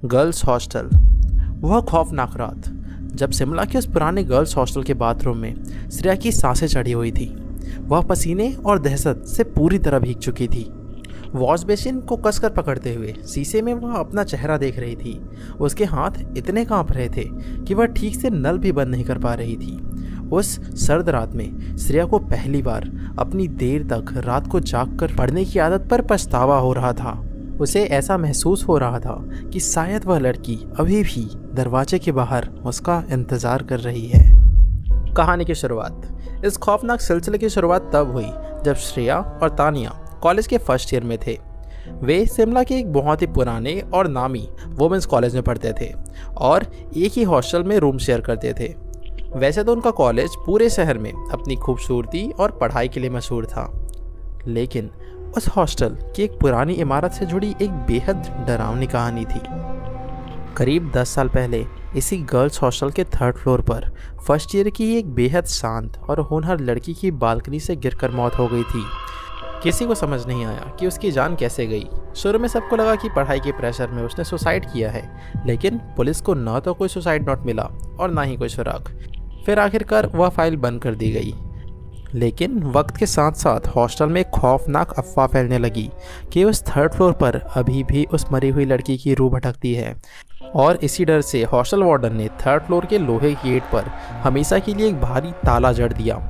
Girls hostel. वह खौफनाक रात जब शिमला के उस पुराने गर्ल्स हॉस्टल के बाथरूम में श्रेया की सांसें चढ़ी हुई थी। वह पसीने और दहशत से पूरी तरह भीग चुकी थी। वॉश बेसिन को कसकर पकड़ते हुए शीशे में वह अपना चेहरा देख रही थी। उसके हाथ इतने कांप रहे थे कि वह ठीक से नल भी बंद नहीं कर पा रही थी। उस सर्द रात में श्रेया को पहली बार अपनी देर तक रात को जागकर पढ़ने की आदत पर पछतावा हो रहा था। उसे ऐसा महसूस हो रहा था कि शायद वह लड़की अभी भी दरवाजे के बाहर उसका इंतज़ार कर रही है। कहानी की शुरुआत। इस खौफनाक सिलसिले की शुरुआत तब हुई जब श्रेया और तानिया कॉलेज के फर्स्ट ईयर में थे। वे शिमला के एक बहुत ही पुराने और नामी वुमेंस कॉलेज में पढ़ते थे और एक ही हॉस्टल में रूम शेयर करते थे। वैसे तो उनका कॉलेज पूरे शहर में अपनी खूबसूरती और पढ़ाई के लिए मशहूर था, लेकिन उस हॉस्टल की एक पुरानी इमारत से जुड़ी एक बेहद डरावनी कहानी थी। करीब 10 साल पहले इसी गर्ल्स हॉस्टल के 3rd फ्लोर पर फर्स्ट ईयर की एक बेहद शांत और होनहार लड़की की बालकनी से गिरकर मौत हो गई थी। किसी को समझ नहीं आया कि उसकी जान कैसे गई। शुरू में सबको लगा कि पढ़ाई के प्रेशर में उसने सुसाइड किया है, लेकिन पुलिस को न तो कोई सुसाइड नोट मिला और ना ही कोई सुराग। फिर आखिरकार वह फाइल बंद कर दी गई। लेकिन वक्त के साथ साथ हॉस्टल में खौफनाक अफवाह फैलने लगी कि उस 3rd फ्लोर पर अभी भी उस मरी हुई लड़की की रूह भटकती है। और इसी डर से हॉस्टल वार्डन ने 3rd फ्लोर के लोहे के गेट पर हमेशा के लिए एक भारी ताला जड़ दिया,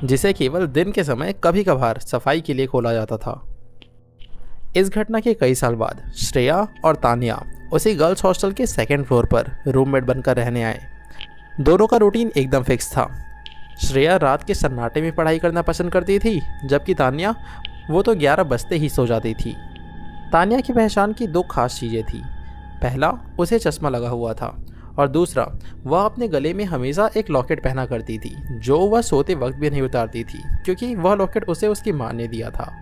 जिसे केवल दिन के समय कभी कभार सफाई के लिए खोला जाता था। इस घटना के कई साल बाद श्रेया और तानिया उसी गर्ल्स हॉस्टल के 2nd फ्लोर पर रूममेट बनकर रहने आए। दोनों का रूटीन एकदम फिक्स था। श्रेया रात के सन्नाटे में पढ़ाई करना पसंद करती थी, जबकि तानिया वो तो 11 बजते ही सो जाती थी। तानिया की पहचान की 2 खास चीज़ें थी। पहला, उसे चश्मा लगा हुआ था और दूसरा, वह अपने गले में हमेशा एक लॉकेट पहना करती थी जो वह सोते वक्त भी नहीं उतारती थी, क्योंकि वह लॉकेट उसे उसकी माँ ने दिया था।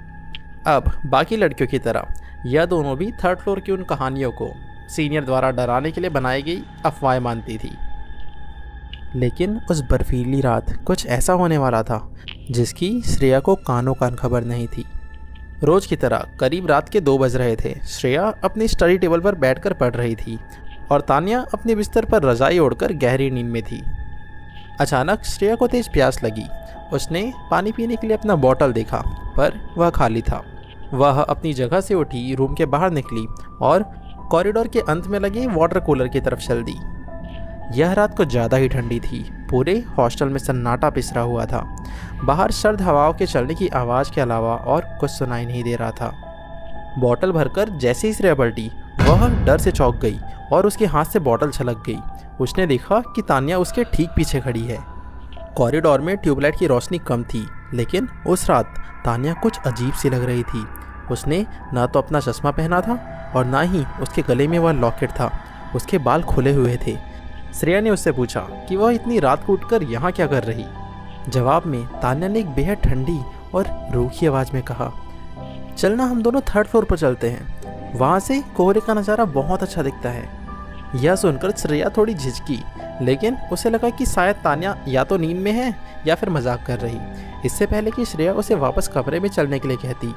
अब बाकी लड़कियों की तरह यह दोनों भी 3rd फ्लोर की उन कहानियों को सीनियर द्वारा डराने के लिए बनाई गई अफवाहें मानती थी। लेकिन उस बर्फीली रात कुछ ऐसा होने वाला था जिसकी श्रेया को कानों कान खबर नहीं थी। रोज़ की तरह करीब रात के 2 बज रहे थे। श्रेया अपनी स्टडी टेबल पर बैठकर पढ़ रही थी और तानिया अपने बिस्तर पर रजाई ओढ़कर गहरी नींद में थी। अचानक श्रेया को तेज प्यास लगी। उसने पानी पीने के लिए अपना बॉटल देखा, पर वह खाली था। वह अपनी जगह से उठी, रूम के बाहर निकली और कॉरिडोर के अंत में लगे वाटर कूलर की तरफ चल दी। यह रात कुछ ज़्यादा ही ठंडी थी। पूरे हॉस्टल में सन्नाटा पिसरा हुआ था। बाहर सर्द हवाओं के चलने की आवाज़ के अलावा और कुछ सुनाई नहीं दे रहा था। बॉटल भरकर जैसे ही श्रेया पलटी, वह डर से चौंक गई और उसके हाथ से बॉटल छलक गई। उसने देखा कि तानिया उसके ठीक पीछे खड़ी है। कॉरिडोर में ट्यूबलाइट की रोशनी कम थी, लेकिन उस रात तानिया कुछ अजीब सी लग रही थी। उसने ना तो अपना चश्मा पहना था और ना ही उसके गले में वह लॉकेट था। उसके बाल खुले हुए थे। श्रेया ने उससे पूछा कि वह इतनी रात को उठकर यहाँ क्या कर रही। जवाब में तान्या ने एक बेहद ठंडी और रूखी आवाज़ में कहा, चलना हम दोनों 3rd फ्लोर पर चलते हैं, वहाँ से कोहरे का नज़ारा बहुत अच्छा दिखता है। यह सुनकर श्रेया थोड़ी झिझकी, लेकिन उसे लगा कि शायद तान्या या तो नींद में है या फिर मजाक कर रही। इससे पहले कि श्रेया उसे वापस कमरे में चलने के लिए कहती,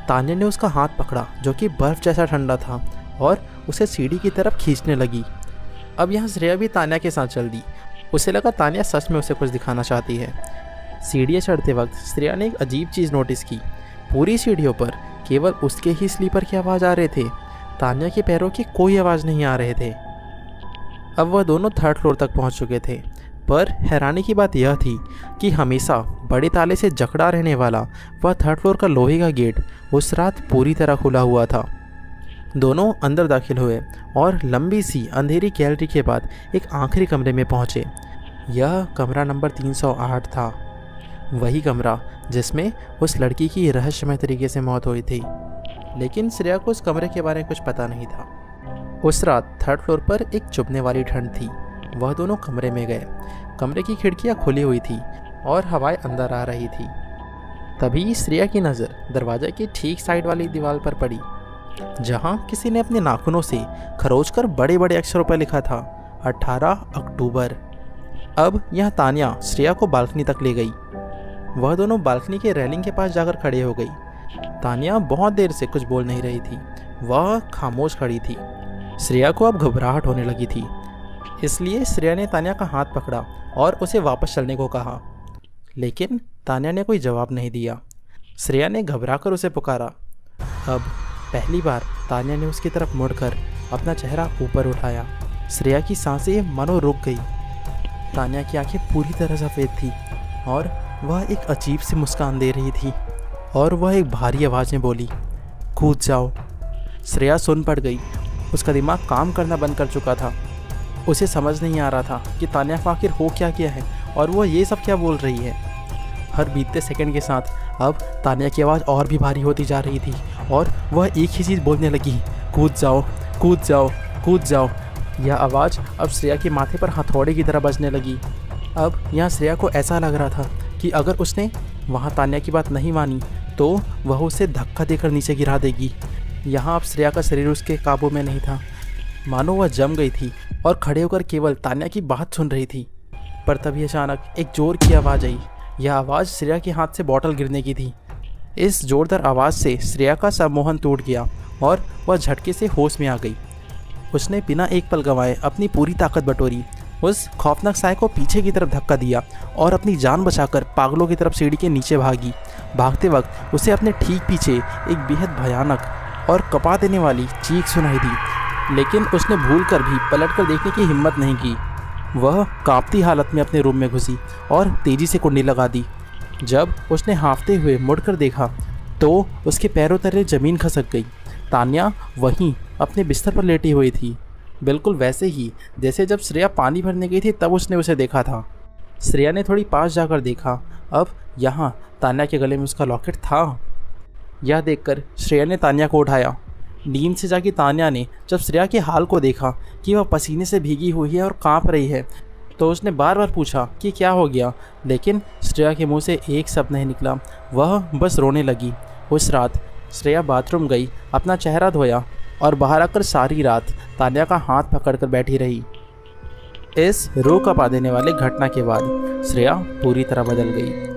तान्या ने उसका हाथ पकड़ा जो कि बर्फ़ जैसा ठंडा था और उसे सीढ़ी की तरफ खींचने लगी। अब यहाँ श्रेया भी तान्या के साथ चल दी। उसे लगा तान्या सच में उसे कुछ दिखाना चाहती है। सीढ़ियाँ चढ़ते वक्त श्रेया ने एक अजीब चीज़ नोटिस की। पूरी सीढ़ियों पर केवल उसके ही स्लीपर की आवाज़ आ रहे थे। तान्या के पैरों की कोई आवाज़ नहीं आ रहे थे। अब वह दोनों 3rd फ्लोर तक पहुँच चुके थे, पर हैरानी की बात यह थी कि हमेशा बड़े ताले से जकड़ा रहने वाला वह 3rd फ्लोर का लोहे का गेट उस रात पूरी तरह खुला हुआ था। दोनों अंदर दाखिल हुए और लंबी सी अंधेरी गैलरी के बाद एक आखिरी कमरे में पहुंचे। यह कमरा नंबर 308 था, वही कमरा जिसमें उस लड़की की रहस्यमय तरीके से मौत हुई थी। लेकिन श्रेया को उस कमरे के बारे में कुछ पता नहीं था। उस रात 3rd फ्लोर पर एक चुभने वाली ठंड थी। वह दोनों कमरे में गए। कमरे की खिड़कियां खुली हुई थी और हवाएं अंदर आ रही थी। तभी श्रेया की नज़र दरवाजे की ठीक साइड वाली दीवार पर पड़ी, जहां किसी ने अपने नाखूनों से खरोचकर बड़े बड़े अक्षरों पर लिखा था 18 अक्टूबर। अब यह तान्या श्रेया को बालकनी तक ले गई। वह दोनों बालकनी के रेलिंग के पास जाकर खड़े हो गई। तान्या बहुत देर से कुछ बोल नहीं रही थी। वह खामोश खड़ी थी। श्रेया को अब घबराहट होने लगी थी, इसलिए श्रेया ने तान्या का हाथ पकड़ा और उसे वापस चलने को कहा, लेकिन तान्या ने कोई जवाब नहीं दिया। श्रेया ने घबराकर उसे पुकारा। अब पहली बार तान्या ने उसकी तरफ मुड़कर अपना चेहरा ऊपर उठाया। श्रेया की सांसें मानो रुक गई। तान्या की आंखें पूरी तरह सफ़ेद थी और वह एक अजीब सी मुस्कान दे रही थी और वह एक भारी आवाज़ में बोली, कूद जाओ। श्रेया सुन पड़ गई। उसका दिमाग काम करना बंद कर चुका था। उसे समझ नहीं आ रहा था कि तान्या को आखिर हो क्या किया है और वह ये सब क्या बोल रही है। हर बीतते सेकंड के साथ अब तान्या की आवाज़ और भी भारी होती जा रही थी और वह एक ही चीज़ बोलने लगी, कूद जाओ, कूद जाओ, कूद जाओ। यह आवाज़ अब श्रेया के माथे पर हथौड़े की तरह बजने लगी। अब यहाँ श्रेया को ऐसा लग रहा था कि अगर उसने वहाँ तान्या की बात नहीं मानी तो वह उसे धक्का देकर नीचे गिरा देगी। यहाँ अब श्रेया का शरीर उसके काबू में नहीं था, मानो वह जम गई थी और खड़े होकर केवल तान्या की बात सुन रही थी। पर तभी अचानक एक जोर की आवाज़ आई। यह आवाज़ श्रेया के हाथ से बॉटल गिरने की थी। इस जोरदार आवाज़ से श्रेया का सम्मोहन टूट गया और वह झटके से होश में आ गई। उसने बिना एक पल गंवाए अपनी पूरी ताकत बटोरी, उस खौफनाक साय को पीछे की तरफ धक्का दिया और अपनी जान बचाकर पागलों की तरफ सीढ़ी के नीचे भागी। भागते वक्त उसे अपने ठीक पीछे एक बेहद भयानक और कपा देने वाली चीख सुनाई दी, लेकिन उसने भूलकर भी पलटकर देखने की हिम्मत नहीं की। वह कांपती हालत में अपने रूम में घुसी और तेज़ी से कुंडी लगा दी। जब उसने हाँफते हुए मुड़कर देखा तो उसके पैरों तले ज़मीन खसक गई। तान्या वहीं अपने बिस्तर पर लेटी हुई थी, बिल्कुल वैसे ही जैसे जब श्रेया पानी भरने गई थी तब उसने उसे देखा था। श्रेया ने थोड़ी पास जाकर देखा, अब यहाँ तान्या के गले में उसका लॉकेट था। यह देखकर श्रेया ने तान्या को उठाया। नींद से जागी तान्या ने जब श्रेया के हाल को देखा कि वह पसीने से भीगी हुई है और कांप रही है तो उसने बार बार पूछा कि क्या हो गया, लेकिन श्रेया के मुंह से एक शब्द नहीं निकला। वह बस रोने लगी। उस रात श्रेया बाथरूम गई, अपना चेहरा धोया और बाहर आकर सारी रात तान्या का हाथ पकड़कर बैठी रही। इस रूह कपा देने वाले घटना के बाद श्रेया पूरी तरह बदल गई।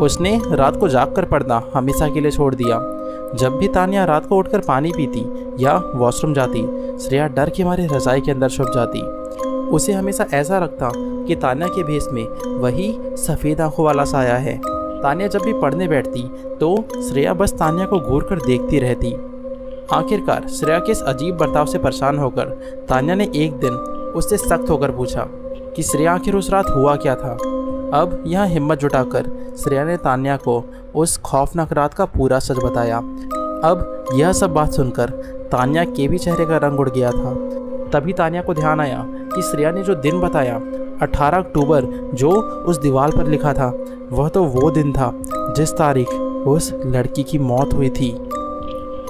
उसने रात को जाग कर पढ़ना हमेशा के लिए छोड़ दिया। जब भी तान्या रात को उठकर पानी पीती या वॉशरूम जाती, श्रेया डर के मारे रज़ाई के अंदर छुप जाती। उसे हमेशा ऐसा लगता कि तान्या के भेष में वही सफ़ेद आंखों वाला साया है। तान्या जब भी पढ़ने बैठती तो श्रेया बस तान्या को घूर कर देखती रहती। आखिरकार श्रेया के इस अजीब बर्ताव से परेशान होकर तान्या ने एक दिन उससे सख्त होकर पूछा कि श्रेया आखिर उस रात हुआ क्या था। अब यहाँ हिम्मत जुटाकर श्रेया ने तान्या को उस खौफनाक रात का पूरा सच बताया। अब यह सब बात सुनकर तान्या के भी चेहरे का रंग उड़ गया था। तभी तान्या को ध्यान आया कि श्रेया ने जो दिन बताया, 18 अक्टूबर जो उस दीवार पर लिखा था, वह तो वो दिन था जिस तारीख उस लड़की की मौत हुई थी।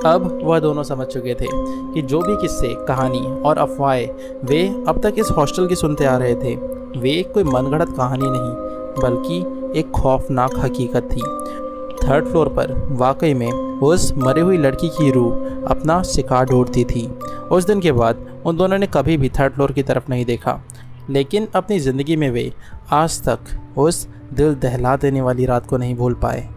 अब वह दोनों समझ चुके थे कि जो भी किस्से, कहानी और अफवाहें वे अब तक इस हॉस्टल की सुनते आ रहे थे, वे कोई मनगढ़ंत कहानी नहीं बल्कि एक खौफनाक हकीकत थी। 3rd फ्लोर पर वाकई में उस मरी हुई लड़की की रूह अपना शिकार ढूंढती थी। उस दिन के बाद उन दोनों ने कभी भी 3rd फ्लोर की तरफ नहीं देखा, लेकिन अपनी ज़िंदगी में वे आज तक उस दिल दहला देने वाली रात को नहीं भूल पाए।